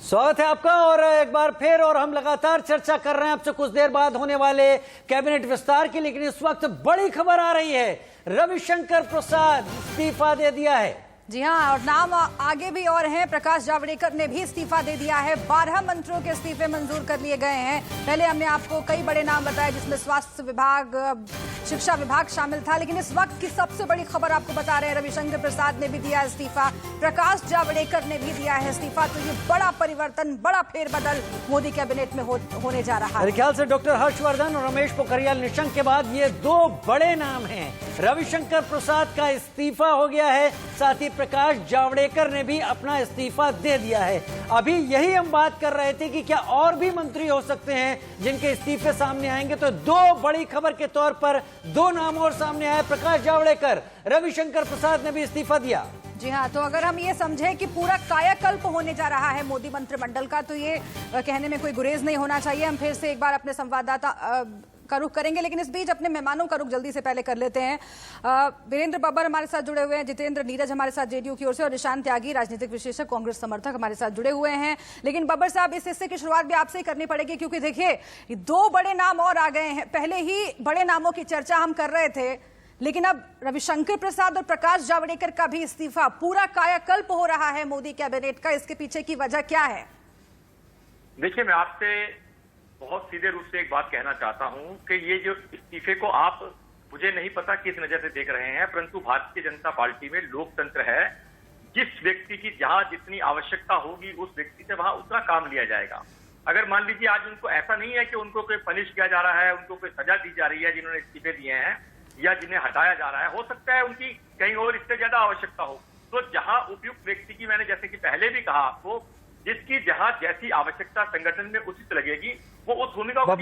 स्वागत है आपका और एक बार फिर और हम लगातार चर्चा कर रहे हैं आपसे कुछ देर बाद होने वाले कैबिनेट विस्तार की। लेकिन इस वक्त बड़ी खबर आ रही है, रविशंकर प्रसाद इस्तीफा दे दिया है। जी हाँ, और नाम आगे भी और हैं। प्रकाश जावड़ेकर ने भी इस्तीफा दे दिया है। 12 मंत्रियों के इस्तीफे मंजूर कर लिए गए हैं। पहले हमने आपको कई बड़े नाम बताए जिसमें स्वास्थ्य विभाग, शिक्षा विभाग शामिल था, लेकिन इस वक्त की सबसे बड़ी खबर आपको बता रहे हैं, रविशंकर प्रसाद ने भी दिया इस्तीफा, प्रकाश जावड़ेकर ने भी दिया है इस्तीफा। तो ये बड़ा परिवर्तन, बड़ा फेरबदल मोदी कैबिनेट में होने जा रहा है। मेरे ख्याल से डॉक्टर हर्षवर्धन और रमेश पोखरियाल निशंक के बाद ये दो बड़े नाम हैं। रविशंकर प्रसाद का इस्तीफा हो गया है, साथ ही प्रकाश जावड़ेकर ने भी अपना इस्तीफा दे दिया है। अभी यही हम बात कर रहे थे कि क्या और भी मंत्री हो सकते हैं जिनके इस्तीफे सामने आएंगे, तो दो बड़ी खबर के तौर पर दो नाम और सामने आए। प्रकाश जावड़ेकर, रविशंकर प्रसाद ने भी इस्तीफा दिया। जी हाँ, तो अगर हम ये समझें कि पूरा कायाकल्प होने जा रहा है मोदी मंत्रिमंडल का, तो ये कहने में कोई गुरेज नहीं होना चाहिए। हम फिर से एक बार अपने संवाददाता का रुख करेंगे, लेकिन इस बीच अपने मेहमानों का रुख जल्दी से पहले कर लेते हैं। वीरेंद्र बब्बर हमारे साथ जुड़े हुए हैं, जितेंद्र नीरज हमारे साथ जेडीयू की ओर से, और निशांत त्यागी राजनीतिक विश्लेषक कांग्रेस समर्थक हमारे साथ जुड़े हुए हैं। लेकिन बब्बर साहब, इस हिस्से की शुरुआत भी आपसे ही करनी पड़ेगी, क्योंकि देखिए दो बड़े नाम और आ गए हैं। पहले ही बड़े नामों की चर्चा हम कर रहे थे, लेकिन अब रविशंकर प्रसाद और प्रकाश जावड़ेकर का भी इस्तीफा, पूरा कायाकल्प हो रहा है मोदी कैबिनेट का। इसके पीछे की वजह क्या है? देखिए, मैं आपसे बहुत सीधे रूप से एक बात कहना चाहता हूं कि ये जो इस्तीफे को आप, मुझे नहीं पता किस नजर से देख रहे हैं, परंतु भारतीय जनता पार्टी में लोकतंत्र है। जिस व्यक्ति की जहां जितनी आवश्यकता होगी उस व्यक्ति से वहां उतना काम लिया जाएगा। अगर मान लीजिए आज उनको ऐसा नहीं है कि उनको कोई पनिश किया जा रहा है, उनको कोई सजा दी जा रही है जिन्होंने इस्तीफे दिए हैं, या जिन्हें हटाया जा रहा है, हो सकता है उनकी कहीं और इससे ज्यादा आवश्यकता हो। तो जहां उपयुक्त व्यक्ति की, मैंने जैसे कि पहले भी कहा आपको, जिसकी जहां जैसी आवश्यकता संगठन में उचित लगेगी वो उस भूमिका को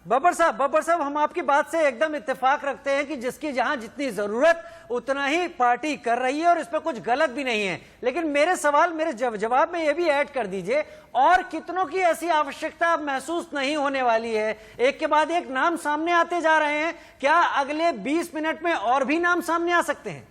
बब्बर साहब, हम आपकी बात से एकदम इत्तेफाक रखते हैं कि जिसकी जहां जितनी जरूरत उतना ही पार्टी कर रही है और इस पर कुछ गलत भी नहीं है। लेकिन मेरे जवाब में ये भी ऐड कर दीजिए, और कितनों की ऐसी आवश्यकता महसूस नहीं होने वाली है? एक के बाद एक नाम सामने आते जा रहे हैं, क्या अगले 20 मिनट में और भी नाम सामने आ सकते हैं?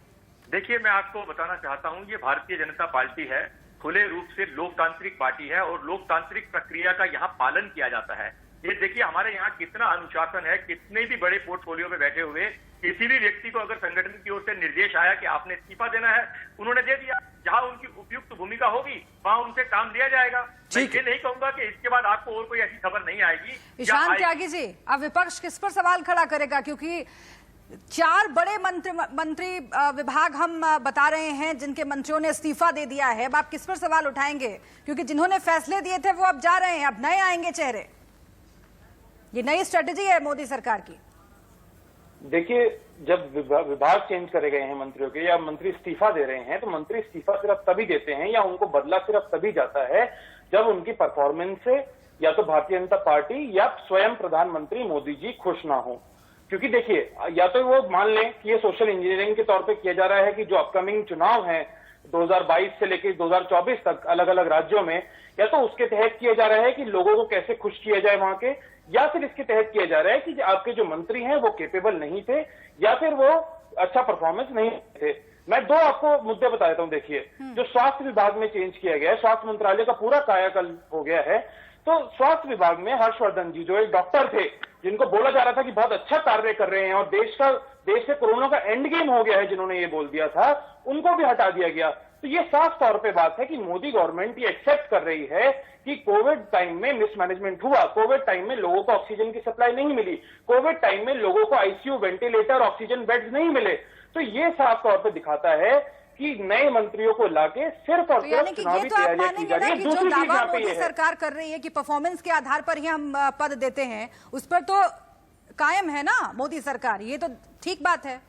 देखिए, मैं आपको बताना चाहता हूं, ये भारतीय जनता पार्टी है, खुले रूप से लोकतांत्रिक पार्टी है और लोकतांत्रिक प्रक्रिया का यहाँ पालन किया जाता है। ये देखिए हमारे यहाँ कितना अनुशासन है, कितने भी बड़े पोर्टफोलियो में बैठे हुए किसी भी व्यक्ति को अगर संगठन की ओर से निर्देश आया कि आपने इस्तीफा देना है, उन्होंने दे दिया। जहां उनकी उपयुक्त भूमिका होगी वहां उनसे काम लिया जाएगा। मैं ये नहीं कहूंगा कि इसके बाद आपको और कोई ऐसी खबर नहीं आएगी। निशांत त्यागी जी, अब विपक्ष किस पर सवाल खड़ा करेगा? क्योंकि 4 बड़े मंत्री विभाग हम बता रहे हैं जिनके मंत्रियों ने इस्तीफा दे दिया है। अब आप किस पर सवाल उठाएंगे? क्योंकि जिन्होंने फैसले दिए थे वो अब जा रहे हैं, अब नए आएंगे चेहरे। ये नई स्ट्रेटेजी है मोदी सरकार की। देखिए, जब विभाग चेंज करे गए हैं मंत्रियों के, या मंत्री इस्तीफा दे रहे हैं, तो मंत्री इस्तीफा सिर्फ तभी देते हैं या उनको बदला सिर्फ तभी जाता है जब उनकी परफॉर्मेंस से या तो भारतीय जनता पार्टी या स्वयं प्रधानमंत्री मोदी जी खुश ना हो। क्योंकि देखिए, या तो वो मान लें कि ये सोशल इंजीनियरिंग के तौर पे किया जा रहा है कि जो अपकमिंग चुनाव हैं 2022 से लेकर 2024 तक अलग अलग राज्यों में, या तो उसके तहत किया जा रहा है कि लोगों को कैसे खुश किया जाए वहां के, या फिर इसके तहत किया जा रहा है कि आपके जो मंत्री हैं वो केपेबल नहीं थे या फिर वो अच्छा परफॉर्मेंस नहीं थे। मैं दो आपको मुद्दे बता देता हूं। देखिए, जो स्वास्थ्य विभाग में चेंज किया गया है, स्वास्थ्य मंत्रालय का पूरा कायाकल्प हो गया है। तो स्वास्थ्य विभाग में हर्षवर्धन जी, जो एक डॉक्टर थे, जिनको बोला जा रहा था कि बहुत अच्छा कार्य कर रहे हैं और देश से कोरोना का एंड गेम हो गया है, जिन्होंने ये बोल दिया था, उनको भी हटा दिया गया। तो ये साफ तौर पे बात है कि मोदी गवर्नमेंट ये एक्सेप्ट कर रही है कि कोविड टाइम में मिसमैनेजमेंट हुआ, कोविड टाइम में लोगों को ऑक्सीजन की सप्लाई नहीं मिली, कोविड टाइम में लोगों को आईसीयू, वेंटिलेटर, ऑक्सीजन बेड्स नहीं मिले। तो ये साफ तौर पे दिखाता है कि नए मंत्रियों को लाके सिर्फ और सिर्फ चुनावी तैयारियां की जा रही है। दूसरी चीज यहाँ पे ये सरकार कर रही है कि परफॉर्मेंस के आधार पर ही हम पद देते हैं, उस पर तो कायम है ना मोदी सरकार। ये तो ठीक बात है।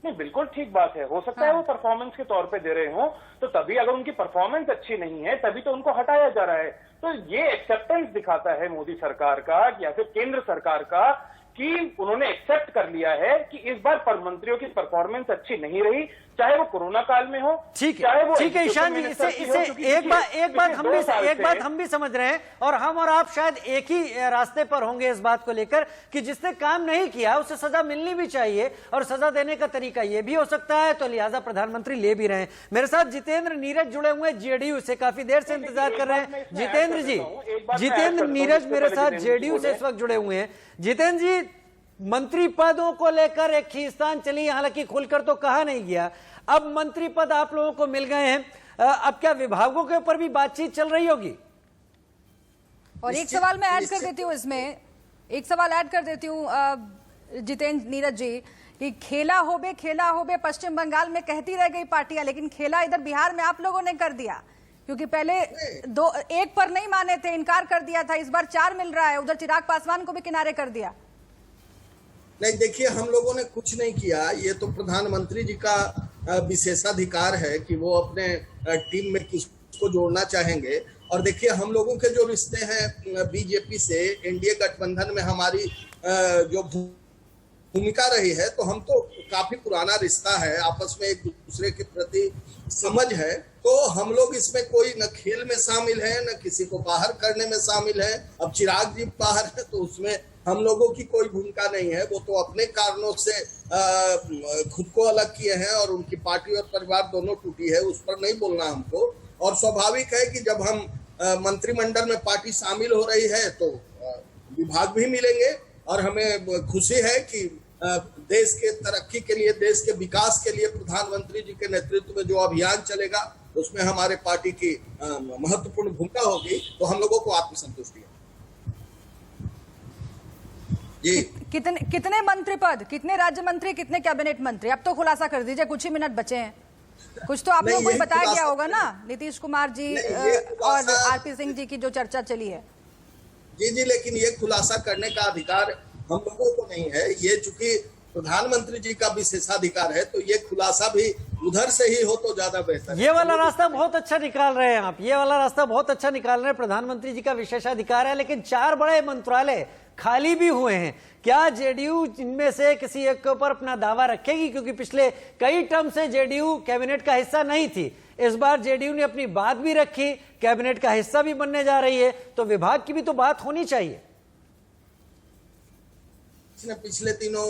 नहीं, बिल्कुल ठीक बात है। हो सकता है वो परफॉर्मेंस के तौर पे दे रहे हो, तो तभी अगर उनकी परफॉर्मेंस अच्छी नहीं है तभी तो उनको हटाया जा रहा है। तो ये एक्सेप्टेंस दिखाता है मोदी सरकार का या फिर केंद्र सरकार का कि उन्होंने एक्सेप्ट कर लिया है कि इस बार मंत्रियों की परफॉर्मेंस अच्छी नहीं रही, चाहे वो कोरोना काल में हो, ठीक चाहे वो है ईशान जी, इसे एक बात हम भी समझ रहे हैं, और हम और आप शायद एक ही रास्ते पर होंगे इस बात को लेकर कि जिसने काम नहीं किया उसे सजा मिलनी भी चाहिए, और सजा देने का तरीका यह भी हो सकता है, तो लिहाजा प्रधानमंत्री ले भी रहे हैं। मेरे साथ जितेंद्र नीरज जुड़े हुए हैं जेडीयू से, काफी देर से इंतजार कर रहे हैं। जितेंद्र जी, जितेंद्र नीरज मेरे साथ जेडीयू से इस वक्त जुड़े हुए हैं। जितेंद्र जी, मंत्री पदों को लेकर एक खींचतान चली, हालांकि खुलकर तो कहा नहीं गया, अब मंत्री पद आप लोगों को मिल गए हैं, अब क्या विभागों के ऊपर भी बातचीत चल रही होगी? और एक सवाल मैं ऐड कर देती हूँ इसमें, एक सवाल ऐड कर देती हूँ जितेंद्र नीरज जी, कि खेला होबे पश्चिम बंगाल में कहती रह गई पार्टियां, लेकिन खेला इधर बिहार में आप लोगों ने कर दिया, क्योंकि पहले एक पर नहीं माने थे, इनकार कर दिया था, इस बार 4 मिल रहा है, उधर चिराग पासवान को भी किनारे कर दिया। नहीं, देखिए, हम लोगों ने कुछ नहीं किया, ये तो प्रधानमंत्री जी का विशेषाधिकार है कि वो अपने टीम में किसको जोड़ना चाहेंगे। और देखिए, हम लोगों के जो रिश्ते हैं बीजेपी से, एनडीए गठबंधन में हमारी जो भूमिका रही है, तो हम तो काफी पुराना रिश्ता है, आपस में एक दूसरे के प्रति समझ है, तो हम लोग इसमें कोई न खेल में शामिल है, न किसी को बाहर करने में शामिल है। अब चिराग जी बाहर है तो उसमें हम लोगों की कोई भूमिका नहीं है, वो तो अपने कारणों से खुद को अलग किए हैं और उनकी पार्टी और परिवार दोनों टूटी है, उस पर नहीं बोलना हमको। और स्वाभाविक है कि जब हम मंत्रिमंडल में पार्टी शामिल हो रही है तो विभाग भी मिलेंगे, और हमें खुशी है कि देश के तरक्की के लिए, देश के विकास के लिए प्रधानमंत्री जी के नेतृत्व में जो अभियान चलेगा उसमें हमारे पार्टी की महत्वपूर्ण भूमिका होगी, तो हम लोगों को आत्मसंतुष्टि है। जी, कितने मंत्री पद, कितने राज्य मंत्री, कितने कैबिनेट मंत्री, अब तो खुलासा कर दीजिए, कुछ ही मिनट बचे हैं। कुछ तो आप लोगों को बताया गया होगा ना, नीतीश कुमार जी और आरपी सिंह जी की जो चर्चा चली है। जी, लेकिन ये खुलासा करने का अधिकार हम लोगों को नहीं है, ये चूंकि प्रधानमंत्री जी का विशेषाधिकार है, तो ये खुलासा भी उधर से ही हो तो ज्यादा बेहतर है। ये वाला रास्ता बहुत अच्छा निकाल रहे हैं आप, ये वाला रास्ता बहुत अच्छा निकाल रहे हैं, प्रधानमंत्री जी का विशेषाधिकार है, लेकिन 4 बड़े मंत्रालय खाली भी हुए हैं। क्या जेडीयू इनमें से किसी एक के ऊपर अपना दावा रखेगी? क्योंकि पिछले कई टर्म से जेडीयू कैबिनेट का हिस्सा नहीं थी, इस बार जेडीयू ने अपनी बात भी रखी, कैबिनेट का हिस्सा भी बनने जा रही है, तो विभाग की भी तो बात होनी चाहिए। इसने पिछले दिनों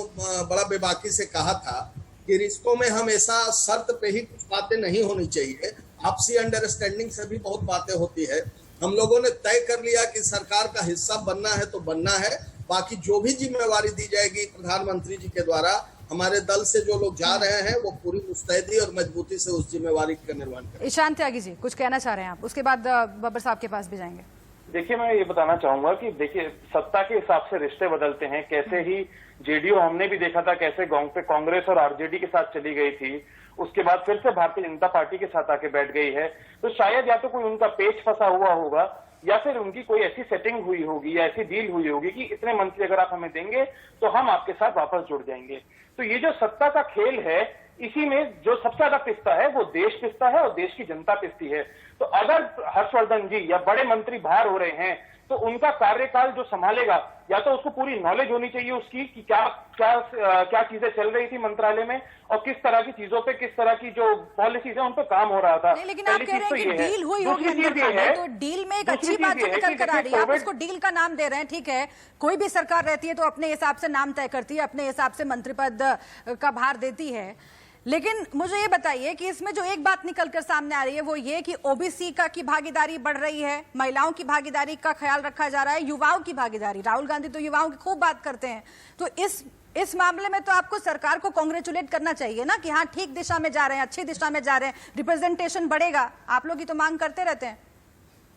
बड़ा बेबाकी से कहा था कि रिश्तों में हमेशा शर्त पे ही कुछ बातें नहीं होनी चाहिए, आपसी अंडरस्टैंडिंग से भी बहुत बातें होती है। हम लोगों ने तय कर लिया कि सरकार का हिस्सा बनना है तो बनना है, बाकी जो भी जिम्मेवारी दी जाएगी प्रधानमंत्री जी के द्वारा, हमारे दल से जो लोग जा रहे हैं वो पूरी मुस्तैदी और मजबूती से उस जिम्मेवारी का निर्वहन करें। ईशान त्यागी जी, कुछ कहना चाह रहे हैं आप, उसके बाद बब्बर साहब के पास भी जाएंगे। देखिए, मैं ये बताना चाहूंगा कि देखिए, सत्ता के हिसाब से रिश्ते बदलते हैं। कैसे ही जेडीयू हमने भी देखा था कैसे कांग्रेस और आरजेडी के साथ चली गई थी, उसके बाद फिर से भारतीय जनता पार्टी के साथ आके बैठ गई है, तो शायद या तो कोई उनका पेच फंसा हुआ होगा, या फिर उनकी कोई ऐसी सेटिंग हुई होगी या ऐसी डील हुई होगी कि इतने मंत्री अगर आप हमें देंगे तो हम आपके साथ वापस जुड़ जाएंगे। तो ये जो सत्ता का खेल है, इसी में जो सबसे ज्यादा पिसता है वो देश पिसता है और देश की जनता पिसती है। तो अगर हर्षवर्धन जी या बड़े मंत्री बाहर हो रहे हैं तो उनका कार्यकाल जो संभालेगा, या तो उसको पूरी नॉलेज होनी चाहिए उसकी कि क्या चीजें चल रही थी मंत्रालय में और किस तरह की चीजों पे, किस तरह की जो पॉलिसीज है उन पर काम हो रहा था। नहीं, लेकिन आप कह रहे हैं कि डील हुई होगी, तो डील में एक अच्छी बात जो निकल कर आ रही है, आप उसको डील का नाम दे रहे हैं, ठीक है, कोई भी सरकार रहती है तो अपने हिसाब से नाम तय करती है, अपने हिसाब से मंत्री पद का भार देती है, लेकिन मुझे ये बताइए कि इसमें जो एक बात निकलकर सामने आ रही है वो ये कि ओबीसी की भागीदारी बढ़ रही है, महिलाओं की भागीदारी का ख्याल रखा जा रहा है, युवाओं की भागीदारी, राहुल गांधी तो युवाओं की खूब बात करते हैं, तो इस मामले में तो आपको सरकार को कांग्रेचुलेट करना चाहिए ना कि हाँ, ठीक दिशा में जा रहे हैं, अच्छी दिशा में जा रहे हैं, रिप्रेजेंटेशन बढ़ेगा, आप लोग ही तो मांग करते रहते हैं।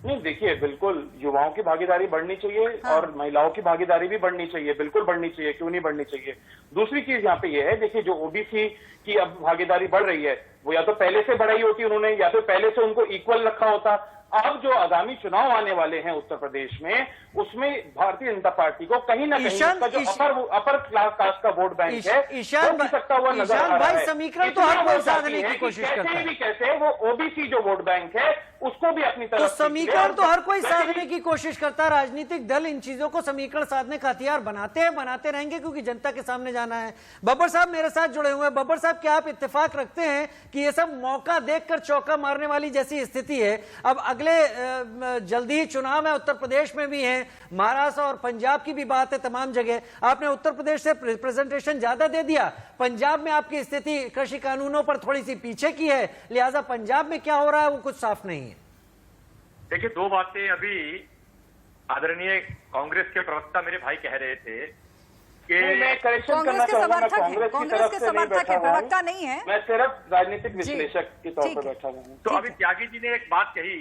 नहीं, देखिए, बिल्कुल युवाओं की भागीदारी बढ़नी चाहिए, हाँ, और महिलाओं की भागीदारी भी बढ़नी चाहिए, बिल्कुल बढ़नी चाहिए, क्यों नहीं बढ़नी चाहिए। दूसरी चीज यहाँ पे ये है, देखिए, जो ओबीसी की अब भागीदारी बढ़ रही है वो या तो पहले से बढ़ाई होती उन्होंने, या फिर पहले से उनको इक्वल रखा होता। अब जो आगामी चुनाव आने वाले हैं उत्तर प्रदेश में, उसमें भारतीय जनता पार्टी को कहीं ना कहीं उसका जो अपर क्लास कास्ट का वोट बैंक है सकता हुआ नजर आ रहा है। समीकरण तो हर कोई साधने की कोशिश करता है, कैसे वो ओबीसी जो वोट बैंक है उसको भी अपनी तरफ, तो समीकरण तो हर कोई साधने की कोशिश करता है, राजनीतिक दल इन चीजों को समीकरण साधने का हथियार बनाते रहेंगे, क्योंकि जनता के सामने जाना है। बब्बर साहब मेरे साथ जुड़े हुए हैं। बब्बर साहब, क्या आप इत्तेफाक रखते हैं कि ये सब मौका देखकर चौका मारने वाली जैसी स्थिति है? अब अगले जल्दी ही चुनाव है, उत्तर प्रदेश में भी है, महाराष्ट्र और पंजाब की भी बात है, तमाम जगह। आपने उत्तर प्रदेश से रिप्रेजेंटेशन ज्यादा दे दिया, पंजाब में आपकी स्थिति कृषि कानूनों पर थोड़ी सी पीछे की है, लिहाजा पंजाब में क्या हो रहा है वो कुछ साफ नहीं है। देखिए, दो बातें अभी आदरणीय कांग्रेस के प्रवक्ता मेरे भाई कह रहे थे कि मैं करेक्शन कांग्रेस करना के चाहूंगा, मैं समर्थक कांग्रेस की तरफ से नहीं बैठा हुआ प्रवक्ता हूं। नहीं है, मैं सिर्फ राजनीतिक जी, विश्लेषक के तौर ठीक पर है। बैठा हुआ हूं। तो अभी त्यागी जी ने एक बात कही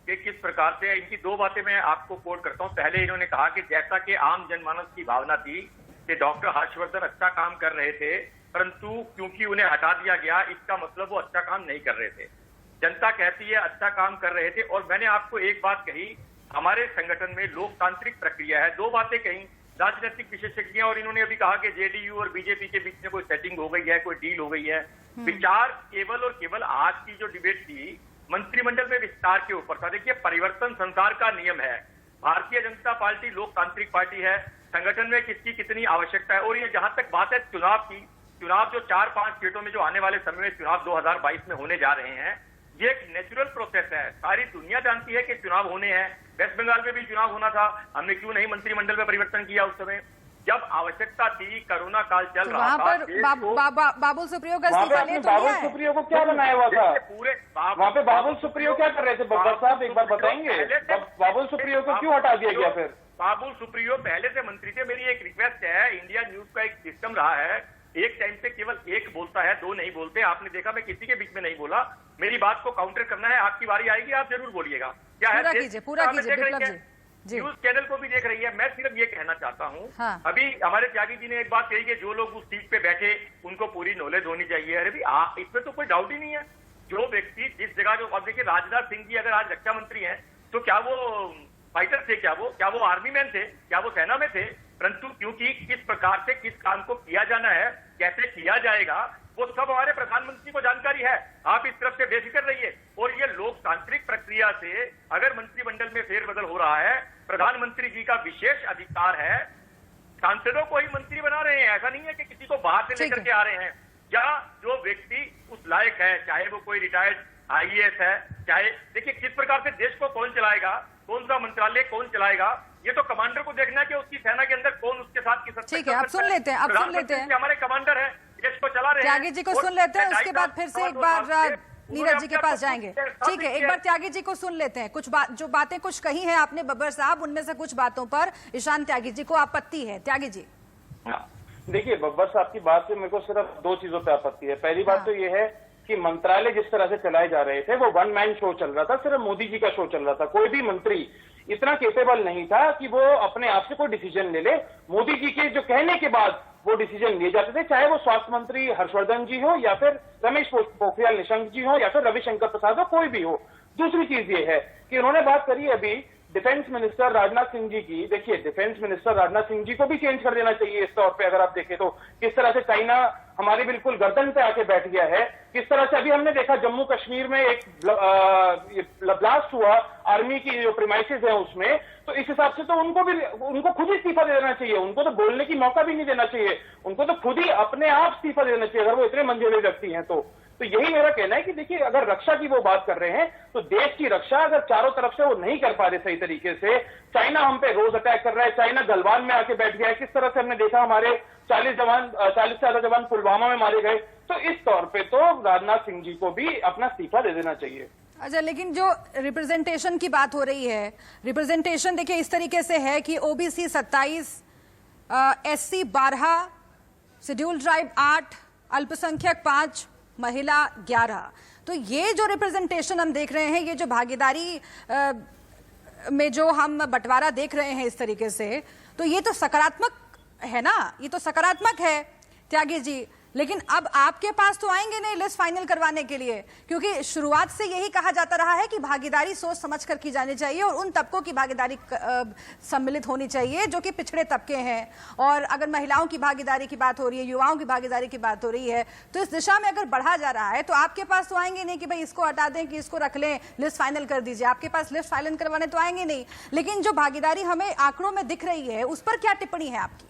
कि किस प्रकार से, इनकी दो बातें मैं आपको कोट करता हूं। पहले इन्होंने कहा कि जैसा कि आम जनमानस की भावना थी कि डॉक्टर हर्षवर्धन अच्छा काम कर रहे थे, परंतु क्योंकि उन्हें हटा दिया गया, इसका मतलब वो अच्छा काम नहीं कर रहे थे। जनता कहती है अच्छा काम कर रहे थे। और मैंने आपको एक बात कही, हमारे संगठन में लोकतांत्रिक प्रक्रिया है। दो बातें कही राजनीतिक विशेषज्ञ, और इन्होंने अभी कहा कि जेडीयू और बीजेपी के बीच में कोई सेटिंग हो गई है, कोई डील हो गई है। विचार केवल और केवल आज की जो डिबेट थी मंत्रिमंडल में विस्तार के ऊपर था। देखिए, परिवर्तन संसार का नियम है। भारतीय जनता पार्टी लोकतांत्रिक पार्टी है, संगठन में किसकी कितनी आवश्यकता है। और ये जहां तक बात है चुनाव की, चुनाव जो 4-5 सीटों में जो आने वाले समय में चुनाव 2022 में होने जा रहे हैं, ये एक नेचुरल प्रोसेस है। सारी दुनिया जानती है कि चुनाव होने हैं। वेस्ट बंगाल में भी चुनाव होना था, हमने क्यों नहीं मंत्रिमंडल में परिवर्तन किया उस समय जब आवश्यकता थी, कोरोना काल चल रहा वहां था। पर बाबुल सुप्रियो का वहाँ पे इस्तीफा आपने ले तो लिया बाबुल है। सुप्रियो को क्या बनाया हुआ था? पूरे वहाँ पे बाबुल सुप्रियो क्या कर रहे थे बब्बर साहब, एक बार बताएंगे? बाबुल सुप्रियो को क्यों हटा दिया गया फिर? बाबुल सुप्रियो पहले से मंत्री थे। मेरी एक रिक्वेस्ट है, इंडिया न्यूज का एक सिस्टम रहा है, एक टाइम पे केवल एक बोलता है, दो नहीं बोलते। आपने देखा मैं किसी के बीच में नहीं बोला। मेरी बात को काउंटर करना है, आपकी बारी आएगी, आप जरूर बोलिएगा। क्या है पूरा कीजिए विप्लव जी। न्यूज चैनल को भी देख रही है। मैं सिर्फ ये कहना चाहता हूँ, हाँ। अभी हमारे त्यागी जी ने एक बात कही कि जो लोग उस सीट पे बैठे उनको पूरी नॉलेज होनी चाहिए। अरे भी इसमें तो कोई डाउट ही नहीं है। जो व्यक्ति जिस जगह, जो अब देखिए राजनाथ सिंह जी अगर आज रक्षा मंत्री हैं तो क्या वो फाइटर थे, क्या वो आर्मी मैन थे, क्या वो सेना में थे? परंतु क्योंकि किस प्रकार से किस काम को किया जाना है, कैसे किया जाएगा, वो सब हमारे प्रधानमंत्री को जानकारी है। आप इस तरफ से बेफिक्र रहिए। और ये लोकतांत्रिक प्रक्रिया से अगर मंत्रिमंडल में फेरबदल हो रहा है, प्रधानमंत्री जी का विशेष अधिकार है। सांसदों को ही मंत्री बना रहे हैं, ऐसा नहीं है कि किसी को बाहर से लेकर के आ रहे हैं। या जो व्यक्ति उस लायक है, चाहे वो कोई रिटायर्ड आईएएस है, चाहे, देखिए किस प्रकार से देश को कौन चलाएगा, कौन सा मंत्रालय कौन चलाएगा, ये तो कमांडर को देखना है कि उसकी सेना के अंदर कौन उसके साथ किस हद तक ठीक है, आप सुन लेते हैं, हमारे कमांडर है, देश को चला रहे हैं। त्यागी जी को सुन लेते हैं, उसके बाद फिर से एक बार नीरज जी के पास जाएंगे। ठीक है, एक बार त्यागी जी को सुन लेते हैं। कुछ जो बातें कुछ कही हैं आपने बब्बर साहब, उनमें से कुछ बातों पर ईशान त्यागी जी को आपत्ति है। त्यागी जी। देखिए, बब्बर साहब की बात से मेरे को सिर्फ दो चीजों पे आपत्ति है। पहली बात तो ये है कि मंत्रालय जिस तरह से चलाए जा रहे थे वो वन मैन शो चल रहा था, सिर्फ मोदी जी का शो चल रहा था। कोई भी मंत्री इतना केपेबल नहीं था कि वो अपने आप से कोई डिसीजन ले ले। मोदी जी के जो कहने के बाद वो डिसीजन लिए जाते थे, चाहे वो स्वास्थ्य मंत्री हर्षवर्धन जी हो या फिर रमेश पोखरियाल निशंक जी हो या फिर रविशंकर प्रसाद हो, कोई भी हो। दूसरी चीज ये है कि उन्होंने बात करी अभी डिफेंस मिनिस्टर राजनाथ सिंह जी की। देखिए, डिफेंस मिनिस्टर राजनाथ सिंह जी को भी चेंज कर देना चाहिए इस तौर पे। अगर आप देखें तो किस तरह से चाइना हमारी बिल्कुल गर्दन पे आके बैठ गया है, किस तरह से अभी हमने देखा जम्मू कश्मीर में एक ब्लास्ट हुआ आर्मी की जो प्रीमाइसेस है उसमें, तो इस हिसाब से तो उनको खुद ही इस्तीफा दे देना चाहिए। उनको तो बोलने की मौका भी नहीं देना चाहिए, उनको तो खुद ही अपने आप इस्तीफा देना चाहिए अगर वो इतने मंझेले व्यक्ति हैं तो यही मेरा कहना है कि देखिए, अगर रक्षा की वो बात कर रहे हैं तो देश की रक्षा अगर चारों तरफ से वो नहीं कर पा रहे सही तरीके से, चाइना हम पे रोज अटैक कर रहा है, चाइना गलवान में आके बैठ गया है, किस तरह से हमने देखा हमारे 40 से ज्यादा जवान पुलवामा में मारे गए, तो इस तौर पे तो राजनाथ सिंह जी को भी अपना इस्तीफा दे देना चाहिए। अच्छा, लेकिन जो रिप्रेजेंटेशन की बात हो रही है, रिप्रेजेंटेशन देखिए इस तरीके से है कि ओबीसी 27, एससी 12, शेड्यूल ट्राइब 8, अल्पसंख्यक 5, महिला 11। तो ये जो रिप्रेजेंटेशन हम देख रहे हैं, ये जो भागीदारी में जो हम बंटवारा देख रहे हैं इस तरीके से, तो ये तो सकारात्मक है ना, ये तो सकारात्मक है त्यागी जी। लेकिन अब आपके पास तो आएंगे नहीं लिस्ट फाइनल करवाने के लिए, क्योंकि शुरुआत से यही कहा जाता रहा है कि भागीदारी सोच समझ कर की जानी चाहिए और उन तबकों की भागीदारी सम्मिलित होनी चाहिए जो कि पिछड़े तबके हैं। और अगर महिलाओं की भागीदारी की बात हो रही है, युवाओं की भागीदारी की बात हो रही है, तो इस दिशा में अगर बढ़ा जा रहा है तो आपके पास तो आएंगे नहीं कि भाई इसको हटा दें, कि इसको रख लें, लिस्ट फाइनल कर दीजिए। आपके पास लिस्ट फाइनल करवाने तो आएंगे नहीं। लेकिन जो भागीदारी हमें आंकड़ों में दिख रही है, उस पर क्या टिप्पणी है आपकी?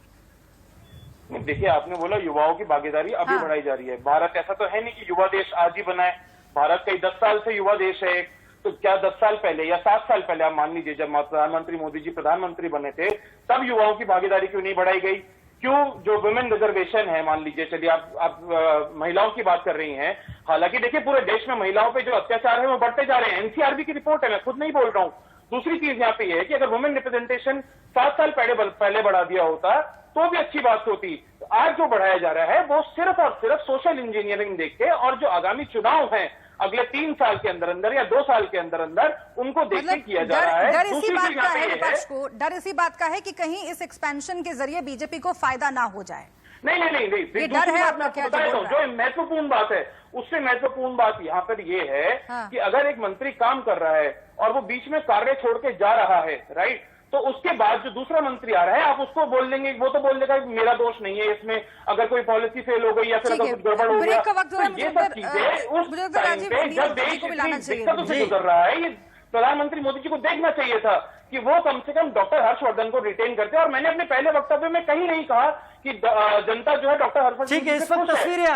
देखिए, आपने बोला युवाओं की भागीदारी अभी हाँ। बढ़ाई जा रही है। भारत ऐसा तो है नहीं कि युवा देश आज ही बना है। भारत कई 10 साल से युवा देश है। तो क्या 10 साल पहले या 7 साल पहले आप मान लीजिए, जब प्रधानमंत्री मोदी जी प्रधानमंत्री बने थे, तब युवाओं की भागीदारी क्यों नहीं बढ़ाई गई? क्यों जो वुमेन रिजर्वेशन है, मान लीजिए, चलिए आप महिलाओं की बात कर रही हैं। हालांकि देखिए, पूरे देश में महिलाओं पे जो अत्याचार है वो बढ़ते जा रहे हैं। एनसीआरबी की रिपोर्ट है, मैं खुद नहीं बोल रहा हूँ। दूसरी चीज यहाँ पे ये है कि अगर वुमेन रिप्रेजेंटेशन 7 साल पहले बढ़ा दिया होता तो भी अच्छी बात होती। आज जो बढ़ाया जा रहा है वो सिर्फ और सिर्फ सोशल इंजीनियरिंग देख के, और जो आगामी चुनाव हैं अगले 3 साल के अंदर अंदर या 2 साल के अंदर अंदर, उनको देख के किया जा रहा है। डर इसी दूसरी बात चीज का यहाँ पे है ये विपक्ष को, डर इसी बात का है कि कहीं इस एक्सपेंशन के जरिए बीजेपी को फायदा ना हो जाए। नहीं, ये डर है आपका क्या? जो महत्वपूर्ण बात है, उससे महत्वपूर्ण बात यहाँ पर ये है हाँ। कि अगर एक मंत्री काम कर रहा है और वो बीच में कार्य छोड़ के जा रहा है, राइट, तो उसके बाद जो दूसरा मंत्री आ रहा है, आप उसको बोल देंगे, वो तो बोल देगा मेरा दोष नहीं है इसमें, अगर कोई पॉलिसी फेल हो गई या फिर अगर कुछ गड़बड़ हो गया। ब्रेक का वक्त हो रहा है, तो ये सब चीजें उस टाइम पे जब देश दिक्कतों से गुजर रहा है, ये प्रधानमंत्री मोदी जी को देखना चाहिए था कि वो कम से कम डॉक्टर हर्षवर्धन को रिटेन करते। और मैंने अपने पहले वक्तव्य में कहीं नहीं कहा कि जनता जो है डॉक्टर हर्षवर्धन। ठीक है, इस वक्त तस्वीरें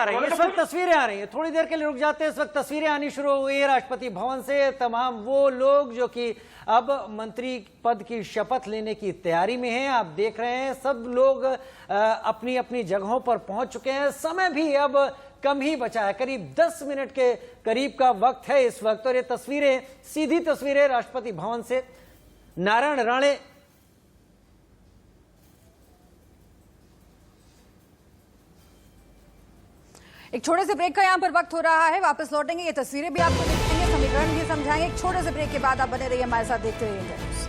आ रही हैं, थोड़ी देर के लिए रुक जाते हैं। इस वक्त तस्वीरें आनी शुरू हो गई है राष्ट्रपति भवन से। तमाम वो लोग जो कि अब मंत्री पद की शपथ लेने की तैयारी में हैं, आप देख रहे हैं सब लोग अपनी अपनी जगहों पर पहुंच चुके हैं। समय भी अब कम ही बचा है, करीब 10 मिनट के करीब का वक्त है इस वक्त। और ये तस्वीरें, सीधी तस्वीरें राष्ट्रपति भवन से। नारायण राणे एक छोटे से ब्रेक का यहाँ पर वक्त हो रहा है, वापस लौटेंगे, ये तस्वीरें भी आपको दिखेंगे, समीकरण भी समझाएंगे। एक छोटे से ब्रेक के बाद आप बने रहिए हमारे साथ, देखते रहिए।